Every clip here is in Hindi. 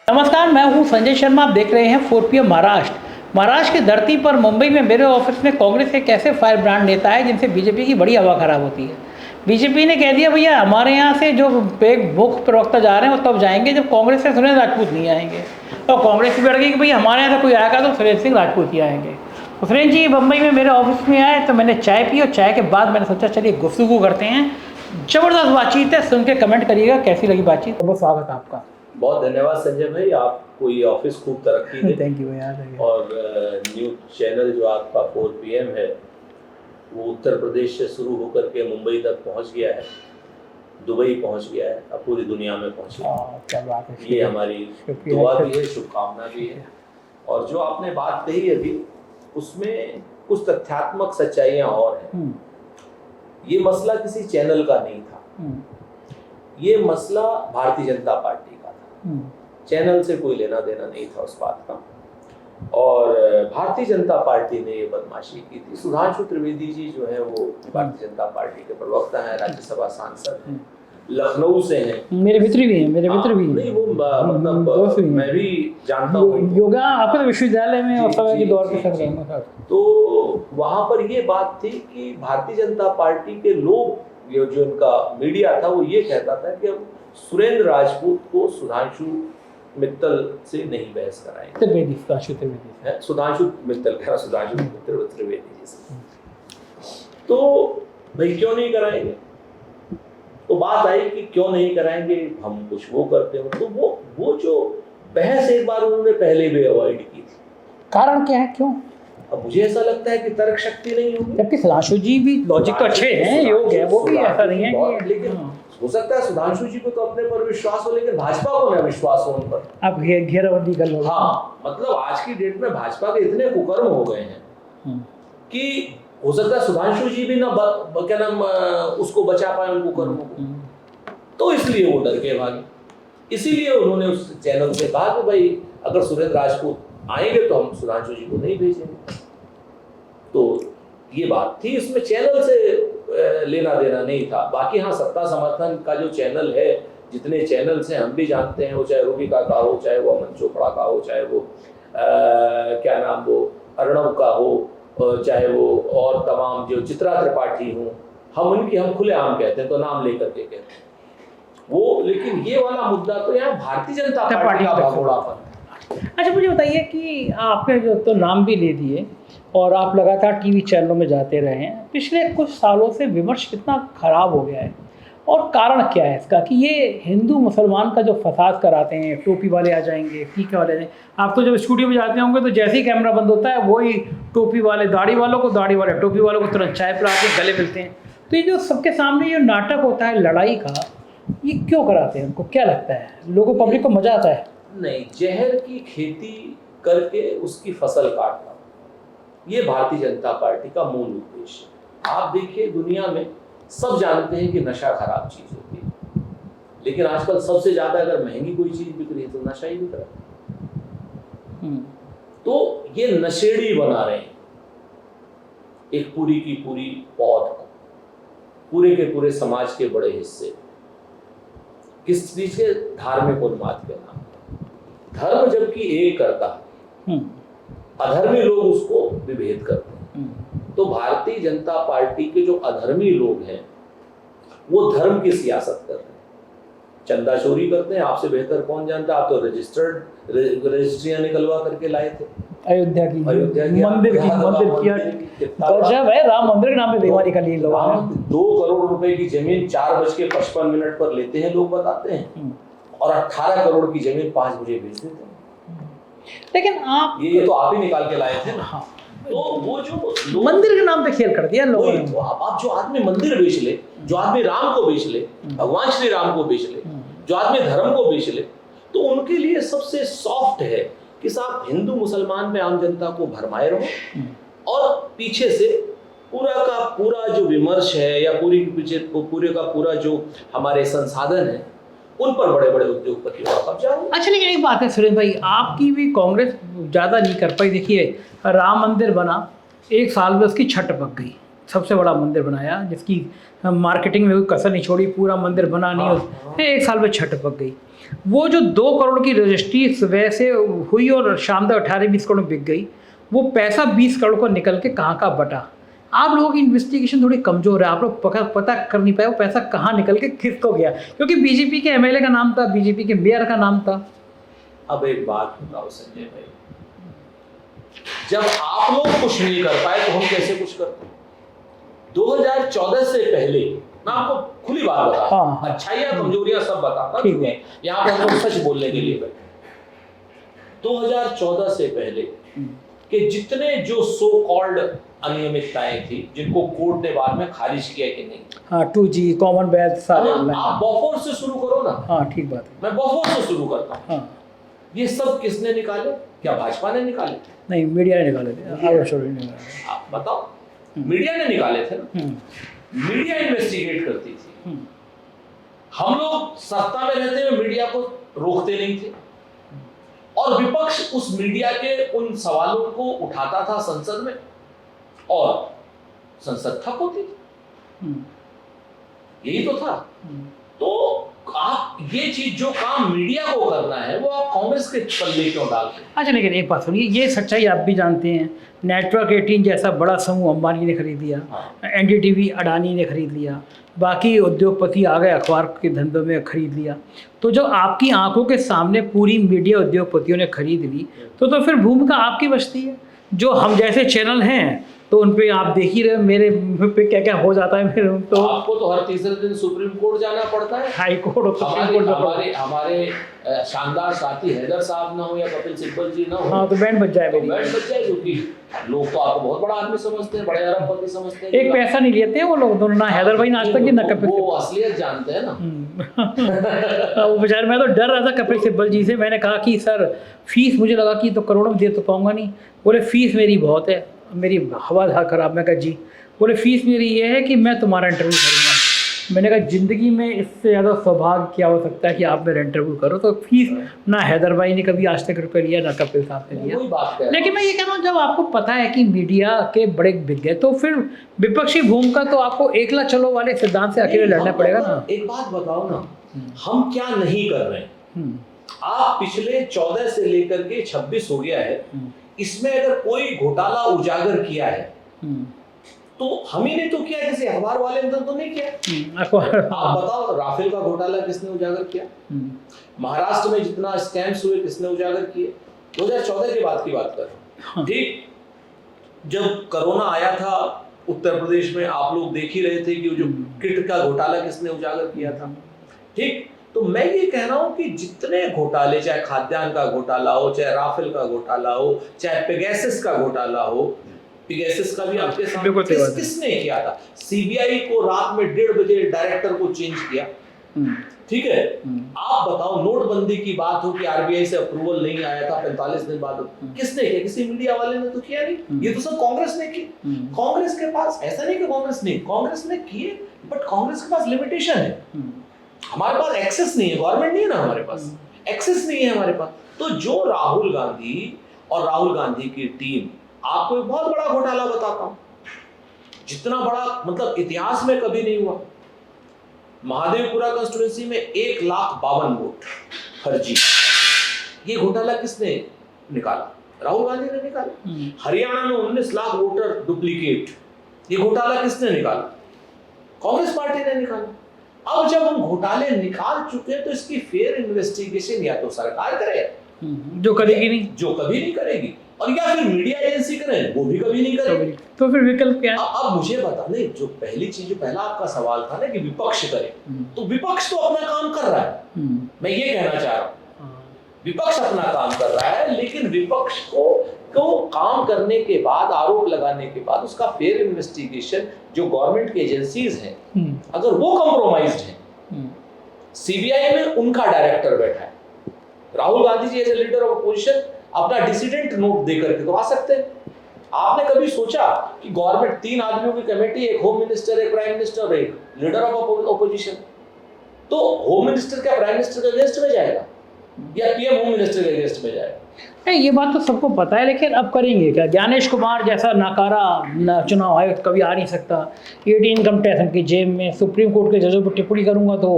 नमस्कार, मैं हूं संजय शर्मा। आप देख रहे हैं 4PM महाराष्ट्र की धरती पर मुंबई में मेरे ऑफिस में कांग्रेस एक ऐसे फायर ब्रांड नेता है जिनसे बीजेपी की बड़ी हवा खराब होती है। बीजेपी ने कह दिया भैया हमारे यहाँ से जो एक मुख्य प्रवक्ता जा रहे हैं वो तब जाएंगे जब कांग्रेस से सुरेंद्र राजपूत नहीं आएंगे। और कांग्रेस की बढ़ गई कि भैया हमारे यहाँ से कोई आएगा तो सुरेंद्र सिंह राजपूत ही आएंगे। तो सुरेंद्र जी मुंबई में मेरे ऑफिस में आए तो मैंने चाय पी और चाय के बाद मैंने सोचा चलिए गुफ्तगू करते हैं। ज़बरदस्त बातचीत है, सुन के कमेंट करिएगा कैसी लगी बातचीत। बहुत स्वागत है आपका। बहुत धन्यवाद संजय भाई, आपको ये ऑफिस खूब तरक्की दे। थैंक यू भैया। और न्यूज चैनल जो आपका 4PM है वो उत्तर प्रदेश से शुरू होकर के मुंबई तक पहुंच गया है, दुबई पहुंच गया है, अब पूरी दुनिया में पहुंच गया है। क्या बात है। ये हमारी दुआ भी है, शुभकामना भी है। और जो आपने बात कही अभी उसमें कुछ तथ्यात्मक सच्चाइयाँ और हैं। ये मसला किसी चैनल का नहीं था, ये मसला भारतीय जनता पार्टी का था। चैनल से कोई लेना देना नहीं था उस बात का। और भारतीय जनता पार्टी ने ये बदमाशी की थी। सुधांशु त्रिवेदी जी जो है वो भारतीय जनता पार्टी के प्रवक्ता हैं, राज्यसभा सांसद हैं, लखनऊ से हैं। मेरे मित्र भी हैं, नहीं वो मतलब मैं भी जानता हूँ, योगा आपके विश्वविद्यालय में और समय के दौर पे सब रहे। तो वहां पर ये बात थी कि भारतीय जनता पार्टी के लोग जो उनका मीडिया था वो ये कहता था कि अब सुरेंद्र राजपूत को सुधांशु मित्तल से नहीं बहस कराएंगे। सुधांशु मित्तल त्रिवेदी जी से। तो भाई क्यों नहीं कराएंगे? तो बात आई कि क्यों नहीं कराएंगे, हम कुछ वो करते हो। तो वो जो बहस एक बार उन्होंने पहले भी अवॉइड की थी। कारण क्या है, क्यों? अब मुझे ऐसा लगता है कि तर्क शक्ति नहीं होगी। जबकि सुधांशु जी भी लॉजिक तो अच्छे हैं, योग है, वो भी ऐसा नहीं है कि लेकिन हो सकता है सुधांशु जी को तो अपने पर विश्वास हो, लेकिन भाजपा को ना विश्वास हो उन पर। अब घेराबंदी कर लो। हाँ, मतलब आज की डेट में भाजपा के इतने कुकर्म हो गए हैं कि हो सकता है सुधांशु जी भी ना क्या नाम उसको बचा पाए उन कुकर्मों को। तो इसलिए वो डर के भागे। इसीलिए उन्होंने उस चैनल से कहा कि भाई अगर सुरेंद्र राजपूत आएंगे तो हम सुधांशु जी को नहीं भेजेंगे। तो ये बात थी, इसमें चैनल से लेना देना नहीं था। बाकी हाँ, सत्ता समर्थन का जो चैनल है, जितने चैनल्स हैं हम भी जानते हैं, वो चाहे रूबिका का हो, चाहे वो अमन चोपड़ा का हो, चाहे वो क्या नाम वो अर्णव का हो, चाहे वो और तमाम जो चित्रा त्रिपाठी हो, हम खुलेआम कहते हैं तो नाम लेकर के कहते हैं वो। लेकिन ये वाला मुद्दा तो यहाँ भारतीय जनता पार्टी का भगोड़ापन। अच्छा मुझे बताइए कि आपने जो तो नाम भी ले दिए और आप लगातार टीवी चैनलों में जाते रहे हैं, पिछले कुछ सालों से विमर्श कितना खराब हो गया है और कारण क्या है इसका कि ये हिंदू मुसलमान का जो फसाद कराते हैं, टोपी वाले आ जाएंगे, टीका वाले ने, आप तो जब स्टूडियो में जाते होंगे तो जैसे ही कैमरा बंद होता है वही टोपी वाले दाढ़ी वालों को, दाढ़ी वाले टोपी वालों को तुरंत चाय पिला के गले मिलते हैं। तो ये जो सबके सामने ये नाटक होता है लड़ाई का, ये क्यों कराते हैं? उनको क्या लगता है, लोगों पब्लिक को मजा आता है? नहीं, जहर की खेती करके उसकी फसल काटना, ये भारतीय जनता पार्टी का मूल उद्देश्य है। आप देखिए दुनिया में सब जानते हैं कि नशा खराब चीज होती है, लेकिन आजकल सबसे ज्यादा अगर महंगी कोई चीज बिक रही है तो नशा ही बिक रहा है। तो ये नशेड़ी बना रहे हैं एक पूरी की पूरी पौध को, पूरे के पूरे समाज के बड़े हिस्से। किस चीज के? धार्मिक उन्माद के नाम। धर्म जबकि एक करता है, अधर्मी लोग उसको विभेद करते हैं। तो भारतीय जनता पार्टी के जो अधर्मी लोग हैं वो धर्म की सियासत कर रहे हैं, चंदा चोरी करते हैं। आपसे बेहतर कौन जानता है? आप तो रजिस्ट्रियां निकलवा करके लाए थे अयोध्या की मंदिर किया गजब है। राम मंदिर के नाम पे बेईमानी कर ली लोग। 2 करोड़ रुपए की जमीन 4:55 पर लेते हैं लोग, बताते हैं, और 18 करोड़ की जमीन 5 बजे बेच देते हैं। लेकिन आप ये तो आप ही निकाल के लाए थे ना। हाँ। तो वो जो मंदिर के नाम पे खेल कर दिया लोगों ने। तो आप जो आदमी मंदिर बेच ले, जो आदमी राम को बेच ले, भगवान श्री राम को बेच ले, जो आदमी धर्म को बेच ले, तो उनके लिए सबसे सॉफ्ट है कि साहब हिंदू मुसलमान में आम जनता को भरमाए रहो और पीछे से पूरा का पूरा जो विमर्श है या पूरे का पूरा जो हमारे संसाधन है उन पर बड़े बड़े उद्योगपतियों का कब्जा है। अच्छा, लेकिन एक बात है सुरेंद्र भाई, आपकी भी कांग्रेस ज़्यादा नहीं कर पाई। देखिए राम मंदिर बना, 1 साल में उसकी छत पक गई, सबसे बड़ा मंदिर बनाया, जिसकी मार्केटिंग में कोई कसर नहीं छोड़ी, पूरा मंदिर बना नहीं, हाँ। एक साल में छत पक गई। वो जो 2 करोड़ की रजिस्ट्री सुबह से हुई और शाम तक 18-20 करोड़ में बिक गई, वो पैसा 20 करोड़ को निकल के कहाँ का बटा। आप लोगों की इन्वेस्टिगेशन थोड़ी कमज़ोर है, आप लोग पता कर नहीं पाए वो पैसा कहाँ निकल के किसको गया, क्योंकि बीजेपी के एमएलए का नाम था, बीजेपी के मेयर का नाम था। अब एक बात बताओ संजय भाई, जब आप लोग कुछ नहीं कर पाए तो हम कैसे कुछ करते? 2014 से पहले मैं आपको खुली बात बता, हाँ। अच्छाइयाँ कमजोरियां सब बताता, ठीक है। क्योंकि यहाँ पे हम लोग सच बोलने के लिए बैठे। 2014 से पहले कि जितने जो सो कॉल्ड अनियमितताएं थी, जिनको कोर्ट ने बाद में खारिज किया कि नहीं, हाँ 2G कॉमनवेल्थ सारे आप बॉफोर्स से शुरू करो ना। हाँ ठीक बात है। मैं बॉफोर्स से शुरू करता हूँ। हाँ ये सब किसने निकाले? क्या भाजपा ने निकाले? नहीं, मीडिया ने निकाले थे। आप बताओ, मीडिया ने निकाले थे ना। मीडिया इन्वेस्टिगेट करती थी, हम लोग सत्ता में रहते हुए मीडिया को रोकते नहीं थे, और विपक्ष उस मीडिया के उन सवालों को उठाता था संसद में, और संसद ठप होती थी। यही तो था। तो आप ये चीज जो काम मीडिया को करना है वो आप कांग्रेस के पल्ले क्यों डालते हैं? अच्छा, लेकिन एक बात सुनिए, ये सच्चाई आप भी जानते हैं, नेटवर्क 18 जैसा बड़ा समूह अंबानी ने खरीद लिया, एनडीटीवी अडानी ने खरीद लिया, बाकी उद्योगपति आ गए अखबार के धंधों में खरीद लिया। तो जो आपकी आंखों के सामने पूरी मीडिया उद्योगपतियों ने खरीद ली, तो फिर भूमिका आपकी बचती है। जो हम जैसे चैनल हैं तो उन पे आप देख ही रहे, मेरे पे क्या क्या हो जाता है। मेरे तो आपको तो हर तीसरे दिन सुप्रीम कोर्ट जाना पड़ता है, हाई कोर्ट और सुप्रीम कोर्ट। हमारे शानदार साथी हैदर साहब ना हो या कपिल सिब्बल जी ना हो, हाँ तो बैंड बच जाए, तो बैंड बच जाए, क्योंकि लोग तो आपको बहुत बड़ा आदमी समझते हैं, बड़े अरबपति समझते हैं। एक पैसा नहीं लेते हैं वो लोग दोनों, ना हैदर भाई ना आज तक की, ना कपिल। वो असलियत जानते हैं ना। वो बेचारे, मैं तो डर रहा था कपिल सिब्बल जी से। मैंने कहा कि सर फीस, मुझे लगा कि तो करोड़ों में दे तो पाऊंगा नहीं। बोले फीस मेरी बहुत है, मेरी हवा था खराब। मैं कहा जी। बोले फीस मेरी ये है कि मैं तुम्हारा इंटरव्यू करूँगा। मैंने कहा ज़िंदगी में इससे ज़्यादा सौभाग्य क्या हो सकता है कि आप मेरा इंटरव्यू करो। तो फीस ना हैदर भाई ने कभी आज तक रुपये लिया, ना कपिल साहब ने लिया। लेकिन मैं ये कह रहा हूँ, जब आपको पता है कि मीडिया के बड़े बिक गए, तो फिर विपक्षी भूमिका तो आपको एकला चलो वाले सिद्धांत से अकेले लड़ना पड़ेगा ना। एक बात बताओ ना, हम क्या नहीं कर रहे हैं? आप पिछले 14 से लेकर के 26 हो गया है, इसमें अगर कोई घोटाला उजागर किया है तो हम ही ने तो किया, जैसे अखबार वाले ने तो नहीं किया। आप बताओ, राफेल का घोटाला किसने उजागर किया? महाराष्ट्र में जितना स्कैम्स हुए किसने उजागर किए? 2014 के बाद की बात कर। ठीक, जब कोरोना आया था उत्तर प्रदेश में, आप लोग देख ही रहे थे कि जो किट का घोटाला किसने उजागर किया था। ठीक, तो मैं ये कह रहा हूं कि जितने घोटाले, चाहे खाद्यान्न का घोटाला हो, चाहे राफेल का घोटाला हो, चाहे पेगासस का घोटाला हो, पेगासस का भी आपके सामने किसने किया था? सीबीआई को रात में 1:30 बजे डायरेक्टर को चेंज किया। ठीक है, आप बताओ, नोटबंदी की बात हो कि आरबीआई से अप्रूवल नहीं आया था 45 दिन बाद, किसने किया? किसी मीडिया वाले ने तो किया नहीं। ये तो सब कांग्रेस ने की। कांग्रेस के पास, ऐसा नहीं कि कांग्रेस ने किए, बट कांग्रेस के पास लिमिटेशन है। हमारे पास एक्सेस नहीं है, गवर्नमेंट नहीं है ना, हमारे पास एक्सेस नहीं है हमारे पास। तो जो राहुल गांधी और राहुल गांधी की टीम, आपको एक बहुत बड़ा घोटाला बताता हूं, जितना बड़ा मतलब इतिहास में कभी नहीं हुआ। महादेवपुरा कंस्टिट्यूएंसी में 1,52,000 वोट फर्जी। ये घोटाला किसने निकाला? राहुल गांधी ने निकाला। हरियाणा में 19 लाख वोटर डुप्लीकेट, ये घोटाला किसने निकाला? कांग्रेस पार्टी ने निकाला। अब जब हम घोटाले निकाल चुके हैं तो इसकी फेयर इन्वेस्टिगेशन या तो सरकार करे, जो करेगी नहीं, जो कभी नहीं करेगी, और या फिर मीडिया एजेंसी करे, वो भी कभी नहीं करेगी। तो फिर विकल्प क्या है? अब मुझे बता, नहीं, जो पहली चीज, जो पहला आपका सवाल था ना कि विपक्ष करे, तो विपक्ष तो अपना काम कर रहा है। मैं ये कहना चाह रहा हूँ, विपक्ष अपना काम कर रहा है, लेकिन विपक्ष को काम करने के बाद, आरोप लगाने के बाद, उसका फेयर इन्वेस्टिगेशन जो गवर्नमेंट की एजेंसीज हैं, अगर वो कॉम्प्रोमाइज्ड है, सीबीआई में उनका डायरेक्टर बैठा है, Rahul Gandhi ji as a leader of opposition अपना डिसिडेंट नोट देकर के तो आ सकते हैं। आपने कभी सोचा कि गवर्नमेंट 3 आदमियों की कमेटी, एक होम मिनिस्टर, एक प्राइम मिनिस्टर और एक लीडर ऑफ अपोजिशन, तो होम मिनिस्टर क्या प्राइम मिनिस्टर के अगेंस्ट में जाएगा या पीएम होम मिनिस्टर के अगेंस्ट में जाएगा? नहीं, ये बात तो सबको पता है, लेकिन अब करेंगे क्या? ज्ञानेश कुमार जैसा नाकारा चुनाव आयुक्त कभी आ नहीं सकता। ईडी इनकम टैक्स उनकी जेब में, सुप्रीम कोर्ट के जजों पर टिप्पणी करूंगा तो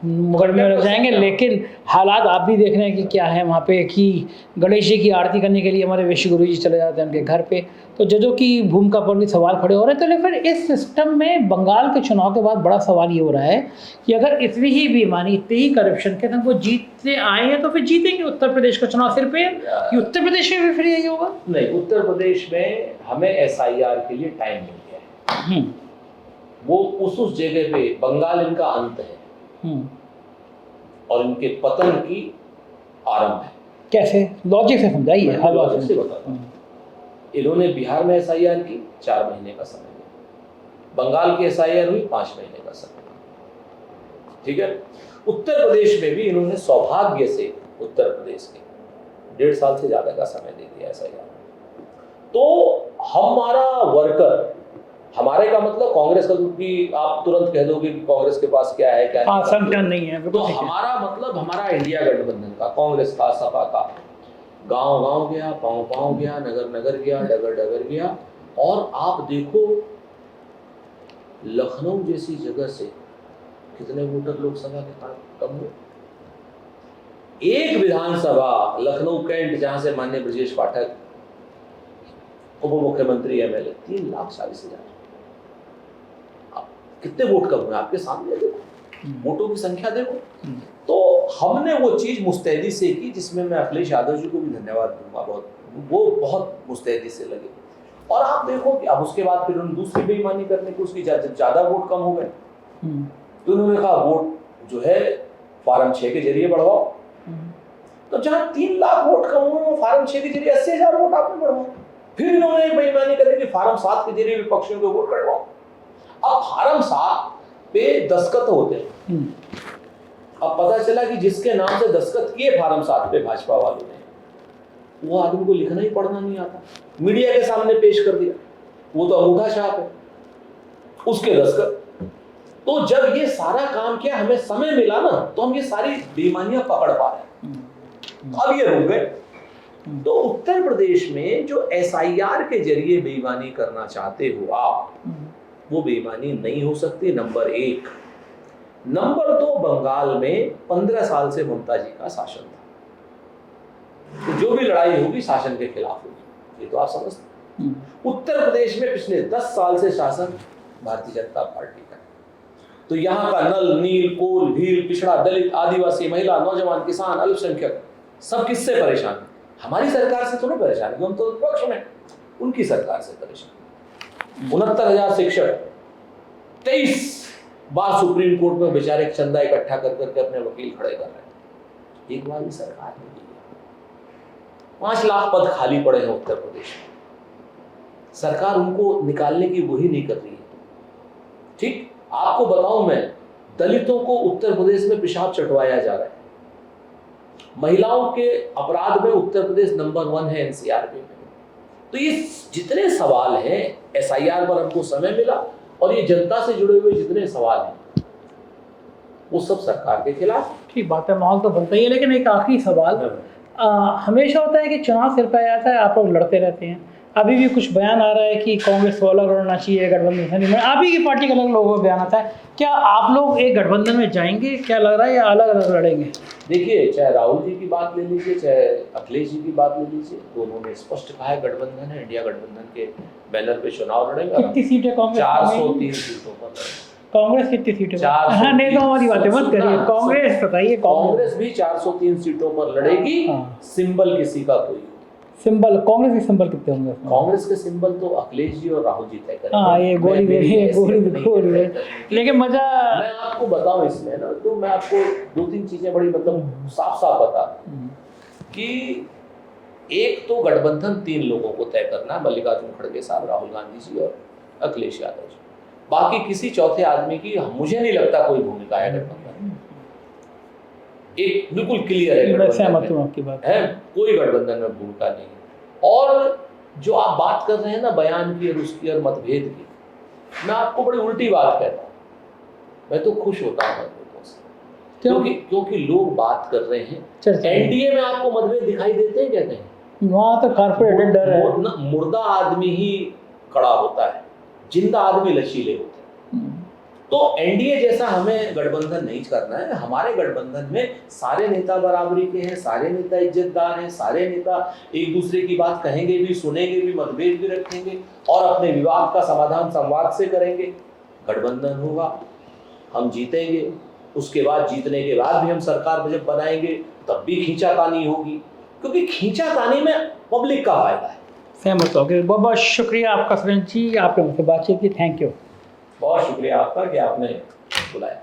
मुकदमे में लग जाएंगे। लेकिन हालात आप भी देख रहे हैं कि क्या है वहाँ पे, कि गणेश जी की आरती करने के लिए हमारे वैश्य गुरु जी चले जाते हैं उनके घर पे। तो जजों की भूमिका पर भी सवाल खड़े हो रहे हैं। तो लेकिन इस सिस्टम में बंगाल के चुनाव के बाद बड़ा सवाल ये हो रहा है कि अगर इतनी ही बेईमानी, इतनी ही करप्शन के साथ वो जीतते आए हैं तो फिर जीतेंगे उत्तर प्रदेश का चुनाव सिर पे, कि उत्तर प्रदेश में भी फिर यही होगा? नहीं, उत्तर प्रदेश में हमें एसआईआर के लिए टाइम मिल गया है। वो उस जगह पे बंगाल इनका अंत है और इनके पतन की आरंभ है। कैसे? लॉजिक से समझाइए। मैं लॉजिक से बताता हूँ। इन्होंने बिहार में एसआईआर की 4 महीने का समय दिया, बंगाल की एसआईआर हुई 5 महीने का समय, ठीक है। उत्तर प्रदेश में भी इन्होंने सौभाग्य से उत्तर प्रदेश के 1.5 साल से ज्यादा का समय दे दिया एसआईआर। तो हमारा वर्कर, हमारे का मतलब कांग्रेस का, क्योंकि आप तुरंत कह दोगे कि कांग्रेस के पास क्या है क्या नहीं, संगठन नहीं है। तो हमारा मतलब हमारा इंडिया गठबंधन का, कांग्रेस का, सपा का, गांव गांव गया, पांव पांव गया, नगर नगर गया, डगर डगर गया। और आप देखो लखनऊ जैसी जगह से कितने वोटर लोकसभा के कम हुए। एक विधानसभा लखनऊ कैंट, जहां से माननीय ब्रजेश पाठक उप मुख्यमंत्री एमएलए, 3,40,000। कितने वोट कम हुए आपके सामने, देखो वोटों की संख्या देखो। तो हमने वो चीज मुस्तैदी से की, जिसमें मैं अखिलेश यादव जी को भी धन्यवाद दूंगा, वो बहुत मुस्तैदी से लगे। और आप देखो कि अब उसके बाद फिर उन्होंने दूसरी बेईमानी करने की, उसकी ज्यादा वोट कम हो गए तो उन्होंने कहा वोट जो है फार्म 6 के जरिए बढ़वाओ। तो जहां 3 लाख वोट कम हुए, वो फार्म 6 के जरिए 80,000 वोट आपने बढ़वाओ। फिर इन्होंने एक बेईमानी करी कि फार्म 7 के जरिए विपक्षियों के वोट कटवाओ। अब फार्म 7 पे दस्तखत होते हैं। अब पता चला कि जिसके नाम से दस्तखत किए फार्म 7 पे भाजपा वालों ने, वो आदमी को लिखना ही पढ़ना नहीं आता, मीडिया के सामने पेश कर दिया, वो तो अंगूठा छाप है, उसके दस्तखत। तो जब ये सारा काम किया, हमें समय मिला ना, तो हम ये सारी बेईमानियां पकड़ पा रहे हैं। अब ये रुक गए। तो उत्तर प्रदेश में जो एसआईआर के जरिए बेईमानी करना चाहते हो आप, वो बेईमानी नहीं हो सकती, नंबर 1। नंबर 2, बंगाल में 15 साल से ममता जी का शासन था, तो जो भी लड़ाई होगी शासन के खिलाफ होगी, ये तो आप समझते। उत्तर प्रदेश में पिछले 10 साल से शासन भारतीय जनता पार्टी का, तो यहाँ का नल नील कोल भील पिछड़ा दलित आदिवासी महिला नौजवान किसान अल्पसंख्यक सब किससे परेशान है? हमारी सरकार से तो नहीं परेशान है, हम तो विपक्ष में, उनकी सरकार से परेशान। 69,000 शिक्षक 23 बार सुप्रीम कोर्ट में बेचारे चंदा इकट्ठा कर करके अपने वकील खड़े कर रहे हैं, एक बार भी सरकार नहीं दी। 5 लाख पद खाली पड़े हैं उत्तर प्रदेश में, सरकार उनको निकालने की वही नहीं कर रही है। ठीक, आपको बताऊं मैं, दलितों को उत्तर प्रदेश में पेशाब चटवाया जा रहा है, महिलाओं के अपराध में उत्तर प्रदेश नंबर 1 है एनसीआरबी में। तो ये जितने सवाल हैं, एसआईआर पर हमको समय मिला, और ये जनता से जुड़े हुए जितने सवाल हैं, वो सब सरकार के खिलाफ। ठीक बात है, माहौल तो बनता ही है। लेकिन एक आखिरी सवाल, हमेशा होता है कि चुनाव सिर पे आता है, आप लोग लड़ते रहते हैं, अभी भी कुछ बयान आ रहा है कि कांग्रेस को अलग लड़ना चाहिए, गठबंधन से। आप ही की पार्टी के अलग लोगों का बयान आता है, क्या आप लोग एक गठबंधन में जाएंगे, क्या लग रहा है, या अलग अलग लड़ेंगे? देखिए, चाहे राहुल जी की बात ले लीजिए, चाहे अखिलेश जी की बात ले लीजिए, दोनों ने स्पष्ट कहा है गठबंधन है, इंडिया गठबंधन के बैनर पे चुनाव लड़ेंगे। कितनी सीटें कांग्रेस? 403 सीटों पर। कांग्रेस कितनी सीटें? हाँ, नहीं तो हमारी बातें मत करिए, कांग्रेस बताइए। कांग्रेस भी 403 सीटों पर लड़ेगी। सिंबल किसी का कोई, सिंबल कांग्रेस के सिंबल कितने होंगे? कांग्रेस के सिंबल तो अखिलेश जी और राहुल जी तय करेंगे। हाँ, ये गोली गोली। लेकिन मजा, मैं आपको बताऊं इसमें ना, तो मैं आपको 2-3 चीजें बड़ी मतलब साफ साफ बता कि एक तो गठबंधन 3 लोगों को तय करना है, मल्लिकार्जुन खड़गे साहब, राहुल गांधी जी और अखिलेश यादव जी। बाकी किसी चौथे आदमी की मुझे नहीं लगता कोई भूमिका है गठबंधन में। एक बिल्कुल क्लियर है, मैं सहमत हूं आपकी बात है, कोई गठबंधन में भूमिका नहीं है। और जो आप बात कर रहे हैं ना बयान की और उसकी और मतभेद की, मैं आपको बड़ी उल्टी बात कहता हूँ। मैं तो खुश होता हूँ मतभेदों से, क्योंकि लोग बात कर रहे हैं। चर्चा एनडीए में आपको मतभेद दिखाई देते हैं क्या कहीं? वहाँ तो कारपोरेट डर है। मुर्दा आदमी ही कड़ा होता है, जिंदा आदमी लचीले होते हैं। तो एनडीए जैसा हमें गठबंधन नहीं करना है। हमारे गठबंधन में सारे नेता बराबरी के हैं, सारे नेता इज्जतदार हैं, सारे नेता एक दूसरे की बात कहेंगे भी, सुनेंगे भी, मतभेद भी रखेंगे और अपने विवाद का समाधान संवाद से करेंगे। गठबंधन होगा, हम जीतेंगे, उसके बाद जीतने के बाद भी हम सरकार जब बनाएंगे तब भी खींचातानी होगी, क्योंकि खींचातानी में पब्लिक का फायदा है। सहमत हो गए। बहुत बहुत शुक्रिया आपका सुरेंद्र जी, आपने मुझसे बातचीत की। Thank you. बहुत शुक्रिया आपका कि आपने बुलाया।